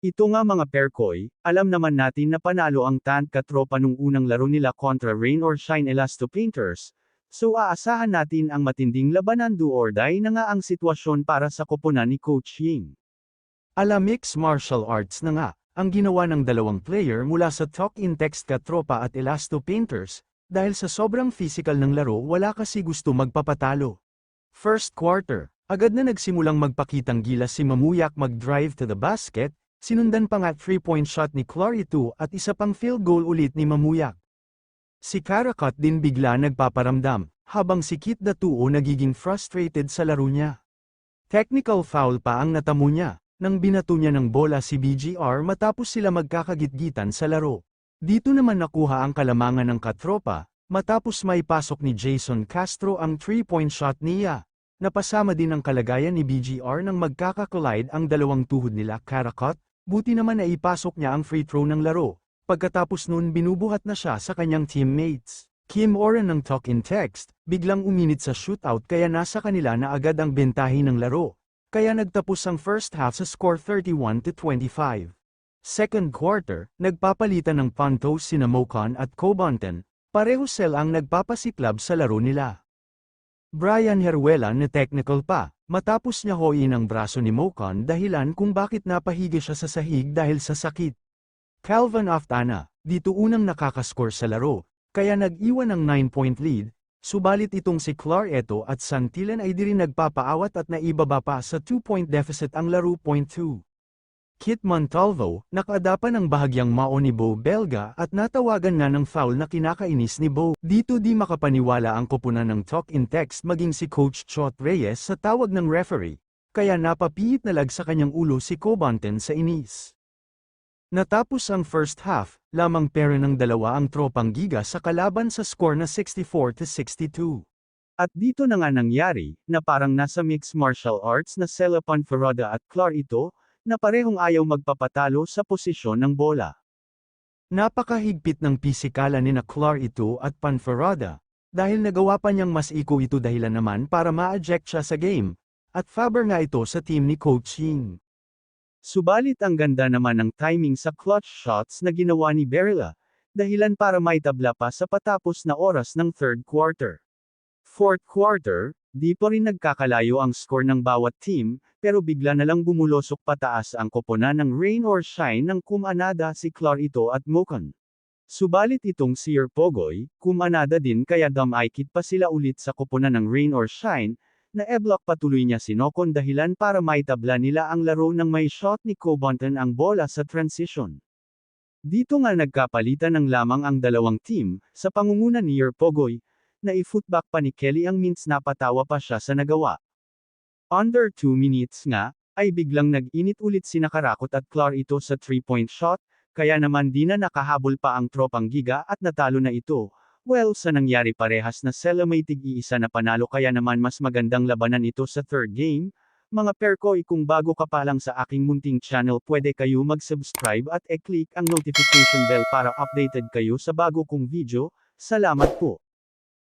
Ito nga mga perkoy, alam naman natin na panalo ang Tant Katropa nung unang laro nila kontra Rain or Shine Elasto Painters, so aasahan natin ang matinding labanan do or die na nga ang sitwasyon para sa koponan ni Coach Ying. Mixed martial arts na nga, ang ginawa ng dalawang player mula sa Talk in Text Katropa at Elasto Painters, dahil sa sobrang physical ng laro wala kasi gusto magpapatalo. First quarter, agad na nagsimulang magpakitang gilas si Mamuyak mag-drive to the basket, sinundan pa nga 3-point shot ni Clarito at isa pang field goal ulit ni Mamuyak. Si Karakot din bigla nagpaparamdam, habang si Kit Datuo nagiging frustrated sa laro niya. Technical foul pa ang natamo niya, nang binato niya ng bola si BGR matapos sila magkakagitgitan sa laro. Dito naman nakuha ang kalamangan ng Katropa, matapos maipasok ni Jason Castro ang 3-point shot niya. Napasama din ang kalagayan ni BGR nang magkakakolide ang dalawang tuhod nila Karakot, buti naman na ipasok niya ang free throw ng laro, pagkatapos nun binubuhat na siya sa kanyang teammates. Kim Oren ng Talk in Text, biglang uminit sa shootout kaya nasa kanila na agad ang bentahin ng laro, kaya nagtapos ang first half sa score 31-25. Second quarter, nagpapalitan ng puntos sina Mocon at Cobonten, pareho sila ang nagpapasiklab sa laro nila. Brian Heruela na technical pa, matapos niya hoyin ang braso ni Mocon dahilan kung bakit napahiga siya sa sahig dahil sa sakit. Calvin Aftana, dito unang nakakascore sa laro, kaya nag-iwan ng 9-point lead, subalit itong si Clarito at Santillan ay di rin nagpapaawat at naibaba pa sa 2-point deficit ang laro. 2. Kit Montalvo, nakadapa ng bahagyang mao ni Bo Belga at natawagan nga ng foul na kinakainis ni Bo. Dito di makapaniwala ang koponan ng Talk in Text maging si Coach Chot Reyes sa tawag ng referee, kaya napapiit na lag sa kanyang ulo si Cobonten sa inis. Natapos ang first half, lamang pera ng dalawa ang tropang Giga sa kalaban sa score na 64-62. At dito na nga nangyari, na parang nasa mixed martial arts na Sela Panferrada at Clarito, na parehong ayaw magpapatalo sa posisyon ng bola. Napakahigpit ng pisikalan ni na Clarito at Panferrada, dahil nagawa pa niyang mas iko ito dahilan naman para ma-eject siya sa game, at favor nga ito sa team ni Coach Ying. Subalit ang ganda naman ng timing sa clutch shots na ginawa ni Berilla, dahilan para maitabla pa sa patapos na oras ng third quarter. Fourth quarter, di pa rin nagkakalayo ang score ng bawat team, pero bigla na lang bumulosok pataas ang koponan ng Rain or Shine ng kumanada si Clarito at Mocon. Subalit itong si Pogoy, kumanada din kaya damaykit pa sila ulit sa koponan ng Rain or Shine, na e-block patuloy niya si Nocon dahilan para maitabla nila ang laro ng may shot ni Cobonten ang bola sa transition. Dito nga nagkapalitan ng lamang ang dalawang team, sa pangunguna ni Pogoy, na i-footback pa ni Kelly ang means napatawa pa siya sa nagawa. Under 2 minutes nga, ay biglang nag-init ulit si Karakot at Clarito sa 3-point shot, kaya naman di na nakahabol pa ang tropang Giga at natalo na ito. Well, sa nangyari parehas na sila may tig-iisa na panalo kaya naman mas magandang labanan ito sa third game. Mga perkoy, kung bago ka pa lang sa aking munting channel pwede kayo mag-subscribe at e-click ang notification bell para updated kayo sa bago kong video. Salamat po.